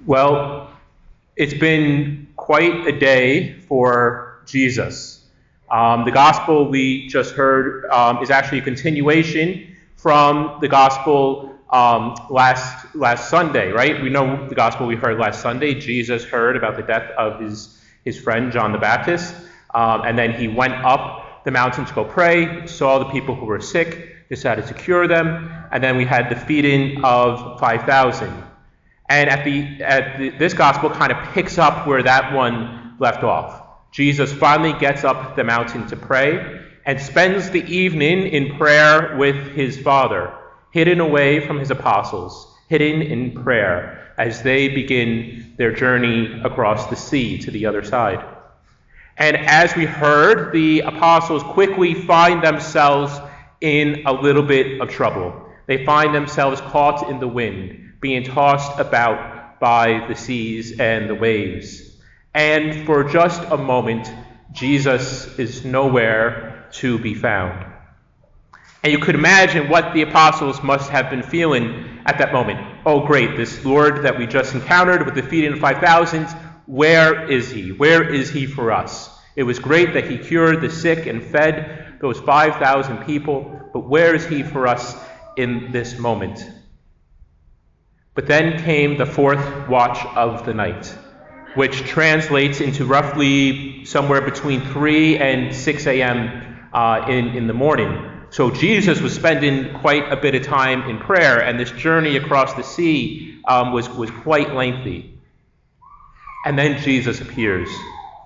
Well, it's been quite a day for Jesus. The gospel we just heard is actually a continuation from the gospel last Sunday, right? We know the gospel we heard last Sunday. Jesus heard about the death of his friend John the Baptist, and then he went up the mountain to go pray, saw the people who were sick, decided to cure them, and then we had the feeding of 5,000. And this gospel kind of picks up where that one left off. Jesus finally gets up the mountain to pray and spends the evening in prayer with his Father, hidden away from his apostles, hidden in prayer as they begin their journey across the sea to the other side. And as we heard, the apostles quickly find themselves in a little bit of trouble. They find themselves caught in the wind, being tossed about by the seas and the waves. And for just a moment, Jesus is nowhere to be found. And you could imagine what the apostles must have been feeling at that moment. Oh, great, this Lord that we just encountered with the feeding of 5,000, where is he? Where is he for us? It was great that he cured the sick and fed those 5,000 people, but where is he for us in this moment? But then came the fourth watch of the night, which translates into roughly somewhere between 3 and 6 a.m. In the morning. So Jesus was spending quite a bit of time in prayer, and this journey across the sea was quite lengthy. And then Jesus appears.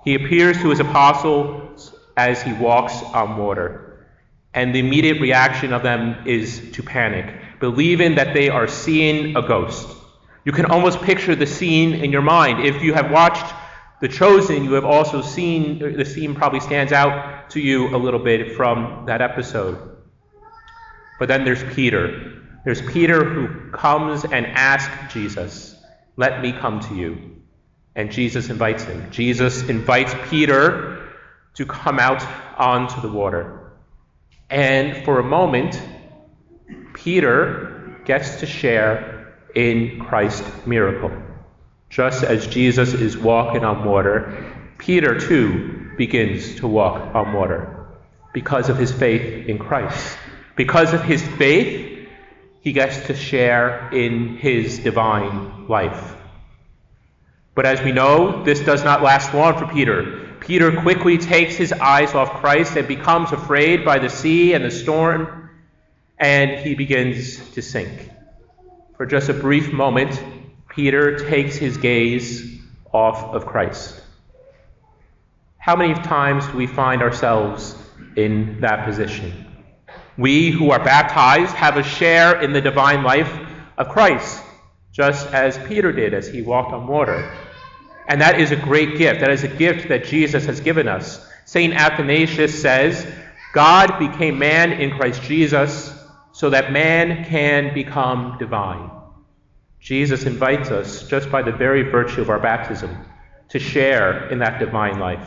He appears to his apostles as he walks on water. And the immediate reaction of them is to panic, believing that they are seeing a ghost. You can almost picture the scene in your mind. If you have watched The Chosen, you have also seen, the scene probably stands out to you a little bit from that episode. But then there's Peter. There's Peter who comes and asks Jesus, "Let me come to you." And Jesus invites him. Jesus invites Peter to come out onto the water. And for a moment, Peter gets to share in Christ's miracle. Just as Jesus is walking on water, Peter too begins to walk on water because of his faith in Christ. Because of his faith, he gets to share in his divine life. But as we know, this does not last long for Peter. Peter quickly takes his eyes off Christ and becomes afraid by the sea and the storm, and he begins to sink. For just a brief moment, Peter takes his gaze off of Christ. How many times do we find ourselves in that position? We who are baptized have a share in the divine life of Christ, just as Peter did as he walked on water. And that is a great gift. That is a gift that Jesus has given us. St. Athanasius says, God became man in Christ Jesus so that man can become divine. Jesus invites us, just by the very virtue of our baptism, to share in that divine life.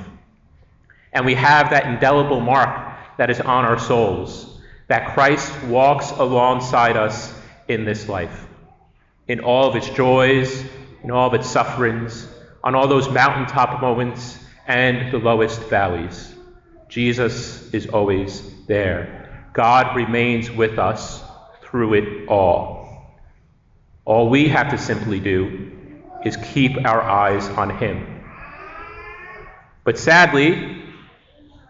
And we have that indelible mark that is on our souls, that Christ walks alongside us in this life, in all of its joys, in all of its sufferings, on all those mountaintop moments and the lowest valleys. Jesus is always there. God remains with us through it all. All we have to simply do is keep our eyes on him. But sadly,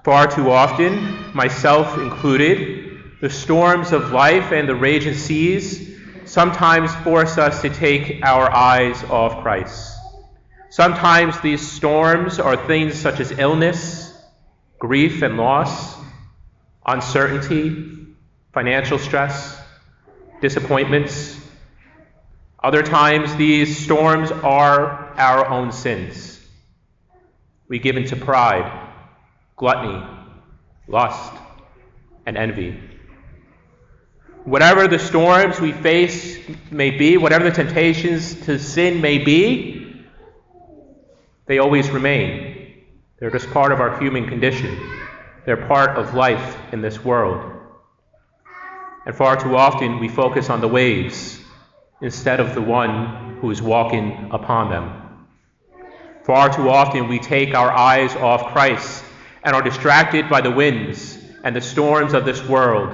far too often, myself included, the storms of life and the raging seas sometimes force us to take our eyes off Christ. Sometimes these storms are things such as illness, grief and loss, uncertainty, financial stress, disappointments. Other times these storms are our own sins. We give into pride, gluttony, lust, and envy. Whatever the storms we face may be, whatever the temptations to sin may be, they always remain. They're just part of our human condition. They're part of life in this world. And far too often we focus on the waves instead of the one who is walking upon them. Far too often we take our eyes off Christ and are distracted by the winds and the storms of this world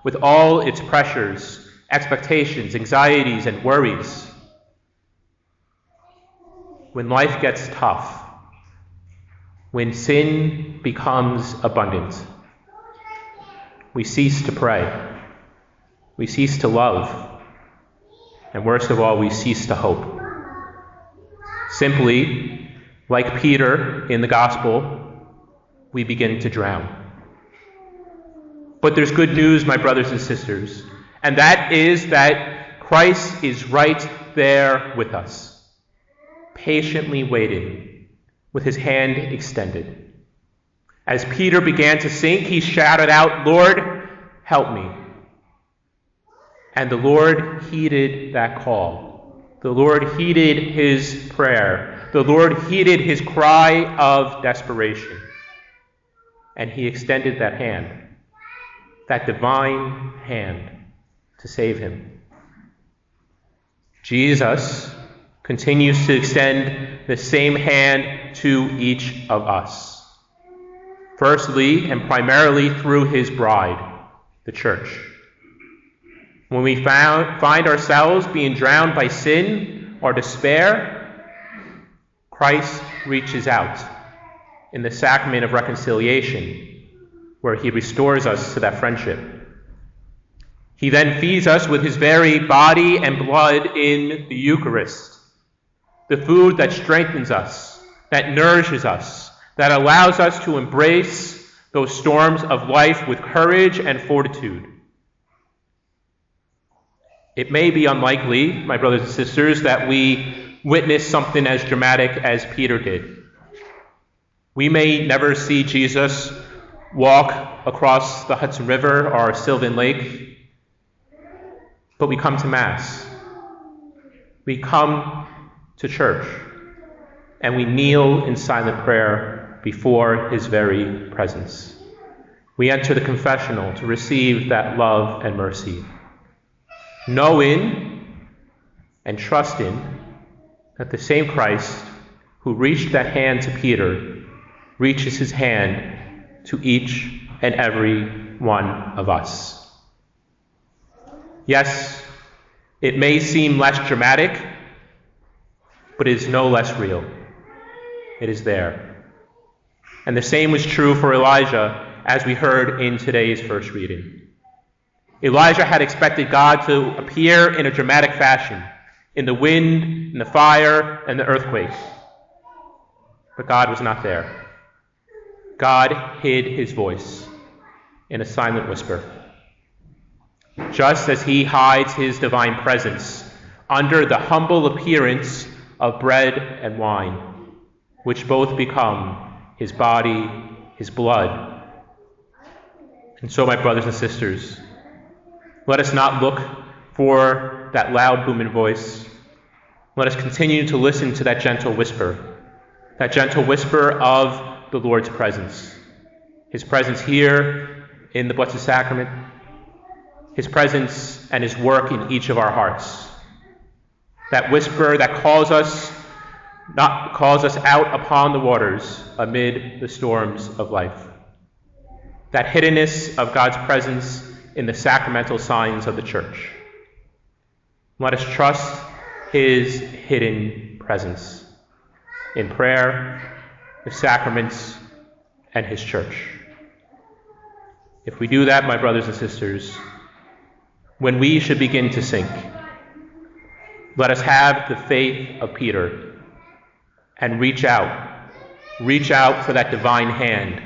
with all its pressures, expectations, anxieties, and worries. When life gets tough, when sin becomes abundant, we cease to pray, we cease to love, and worst of all, we cease to hope. Simply, like Peter in the gospel, we begin to drown. But there's good news, my brothers and sisters, and that is that Christ is right there with us, patiently waiting, with his hand extended. As Peter began to sink, he shouted out, "Lord, help me." And the Lord heeded that call. The Lord heeded his prayer. The Lord heeded his cry of desperation. And he extended that hand, that divine hand, to save him. Jesus continues to extend the same hand to each of us. Firstly and primarily through his bride, the church. When we find ourselves being drowned by sin or despair, Christ reaches out in the sacrament of reconciliation, where he restores us to that friendship. He then feeds us with his very body and blood in the Eucharist, the food that strengthens us, that nourishes us, that allows us to embrace those storms of life with courage and fortitude. It may be unlikely, my brothers and sisters, that we witness something as dramatic as Peter did. We may never see Jesus walk across the Hudson River or Sylvan Lake, but we come to Mass. We come to church, and we kneel in silent prayer before his very presence. We enter the confessional to receive that love and mercy, knowing and trusting that the same Christ who reached that hand to Peter reaches his hand to each and every one of us. Yes, it may seem less dramatic, but it is no less real. It is there. And the same was true for Elijah, as we heard in today's first reading. Elijah had expected God to appear in a dramatic fashion, in the wind, in the fire, and the earthquake. But God was not there. God hid his voice in a silent whisper, just as he hides his divine presence under the humble appearance of bread and wine, which both become his body, his blood. And so, my brothers and sisters, let us not look for that loud booming voice. Let us continue to listen to that gentle whisper of the Lord's presence. His presence here in the Blessed Sacrament, his presence and his work in each of our hearts. That whisper that calls us out upon the waters amid the storms of life. That hiddenness of God's presence in the sacramental signs of the church. Let us trust his hidden presence in prayer, the sacraments, and his church. If we do that, my brothers and sisters, when we should begin to sink, let us have the faith of Peter and reach out for that divine hand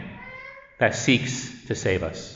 that seeks to save us.